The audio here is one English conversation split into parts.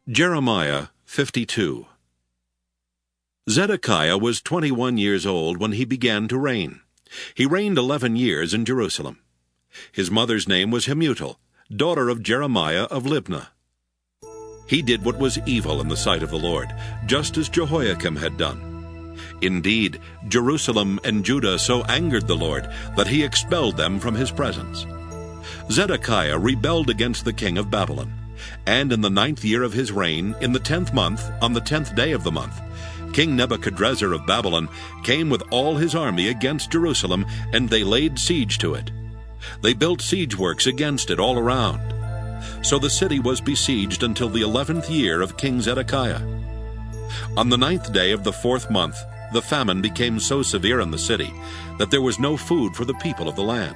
Jeremiah 52. Zedekiah was 21 years old when he began to reign. He reigned 11 years in Jerusalem. His mother's name was Hamutal, daughter of Jeremiah of Libnah. He did what was evil in the sight of the Lord, just as Jehoiakim had done. Indeed, Jerusalem and Judah so angered the Lord that he expelled them from his presence. Zedekiah rebelled against the king of Babylon, and in the 9th year of his reign, in the 10th month, on the 10th day of the month, King Nebuchadrezzar of Babylon came with all his army against Jerusalem, and they laid siege to it. They built siege works against it all around. So the city was besieged until the 11th year of King Zedekiah. On the 9th day of the 4th month, the famine became so severe in the city that there was no food for the people of the land.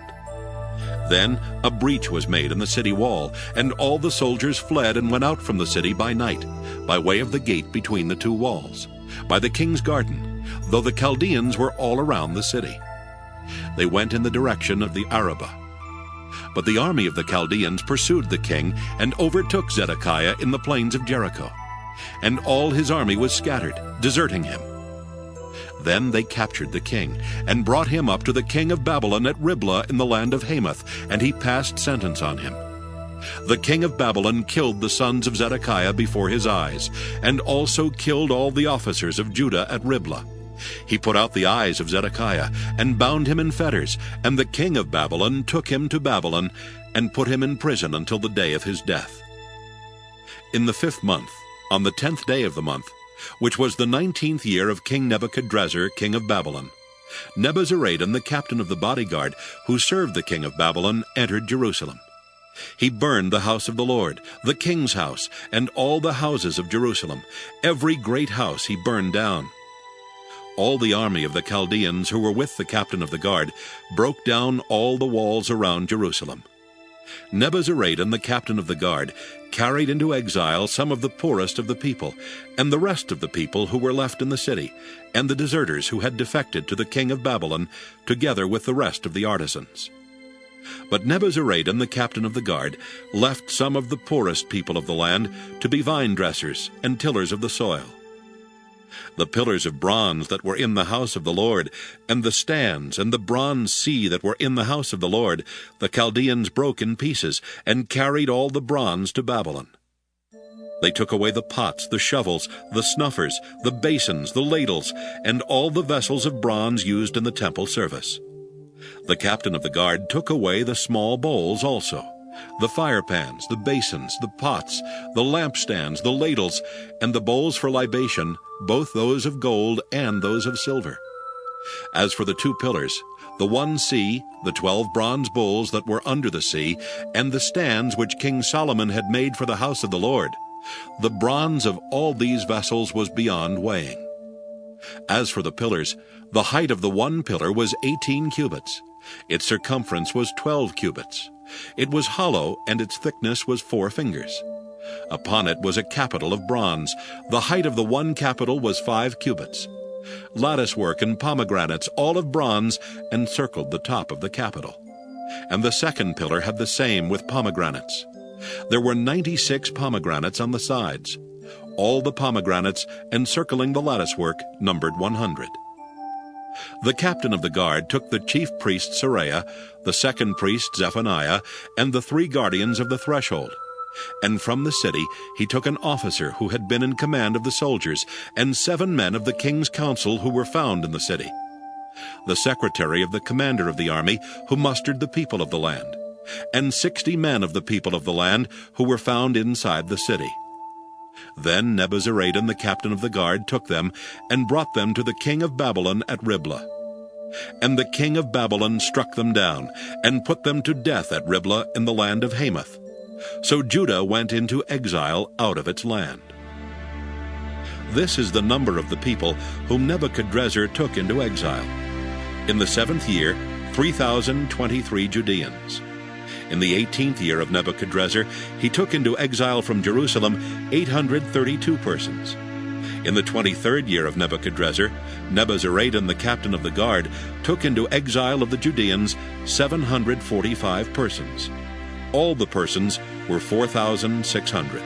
Then a breach was made in the city wall, and all the soldiers fled and went out from the city by night, by way of the gate between the two walls, by the king's garden, though the Chaldeans were all around the city. They went in the direction of the Arabah. But the army of the Chaldeans pursued the king and overtook Zedekiah in the plains of Jericho, and all his army was scattered, deserting him. Then they captured the king, and brought him up to the king of Babylon at Riblah in the land of Hamath, and he passed sentence on him. The king of Babylon killed the sons of Zedekiah before his eyes, and also killed all the officers of Judah at Riblah. He put out the eyes of Zedekiah, and bound him in fetters, and the king of Babylon took him to Babylon, and put him in prison until the day of his death. In the 5th month, on the 10th day of the month, which was the 19th year of King Nebuchadrezzar, king of Babylon, Nebuzaradan, the captain of the bodyguard, who served the king of Babylon, entered Jerusalem. He burned the house of the Lord, the king's house, and all the houses of Jerusalem. Every great house he burned down. All the army of the Chaldeans who were with the captain of the guard broke down all the walls around Jerusalem. Nebuzaradan, the captain of the guard, carried into exile some of the poorest of the people, and the rest of the people who were left in the city, and the deserters who had defected to the king of Babylon, together with the rest of the artisans. But Nebuzaradan, the captain of the guard, left some of the poorest people of the land to be vine dressers and tillers of the soil. The pillars of bronze that were in the house of the Lord, and the stands and the bronze sea that were in the house of the Lord, the Chaldeans broke in pieces, and carried all the bronze to Babylon. They took away the pots, the shovels, the snuffers, the basins, the ladles, and all the vessels of bronze used in the temple service. The captain of the guard took away the small bowls also, the firepans, the basins, the pots, the lampstands, the ladles, and the bowls for libation, both those of gold and those of silver. As for the 2 pillars, the 1 sea, the 12 bronze bowls that were under the sea, and the stands which King Solomon had made for the house of the Lord, the bronze of all these vessels was beyond weighing. As for the pillars, the height of the 1 pillar was 18 cubits. Its circumference was 12 cubits. It was hollow, and its thickness was 4 fingers. Upon it was a capital of bronze. The height of the 1 capital was 5 cubits. Latticework and pomegranates, all of bronze, encircled the top of the capital. And the 2nd pillar had the same with pomegranates. There were 96 pomegranates on the sides. All the pomegranates encircling the latticework numbered 100. The captain of the guard took the chief priest Seraiah, the 2nd priest Zephaniah, and the 3 guardians of the threshold. And from the city he took an officer who had been in command of the soldiers, and 7 men of the king's council who were found in the city, the secretary of the commander of the army who mustered the people of the land, and 60 men of the people of the land who were found inside the city. Then Nebuzaradan, the captain of the guard, took them and brought them to the king of Babylon at Riblah. And the king of Babylon struck them down, and put them to death at Riblah in the land of Hamath. So Judah went into exile out of its land. This is the number of the people whom Nebuchadrezzar took into exile. In the 7th year, 3,023 Judeans. In the 18th year of Nebuchadrezzar, he took into exile from Jerusalem 832 persons. In the 23rd year of Nebuchadrezzar, Nebuzaradan, the captain of the guard, took into exile of the Judeans 745 persons. All the persons were 4,600.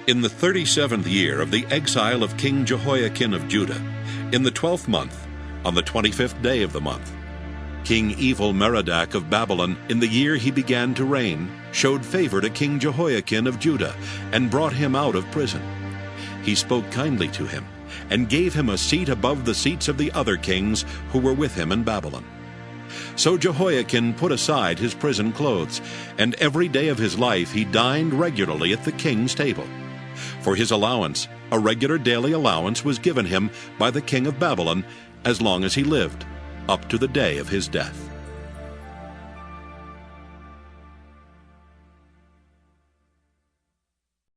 In the 37th year of the exile of King Jehoiakim of Judah, in the 12th month, on the 25th day of the month, King Evil-Merodach of Babylon, in the year he began to reign, showed favor to King Jehoiakim of Judah, and brought him out of prison. He spoke kindly to him, and gave him a seat above the seats of the other kings who were with him in Babylon. So Jehoiakim put aside his prison clothes, and every day of his life he dined regularly at the king's table. For his allowance, a regular daily allowance was given him by the king of Babylon as long as he lived, up to the day of his death.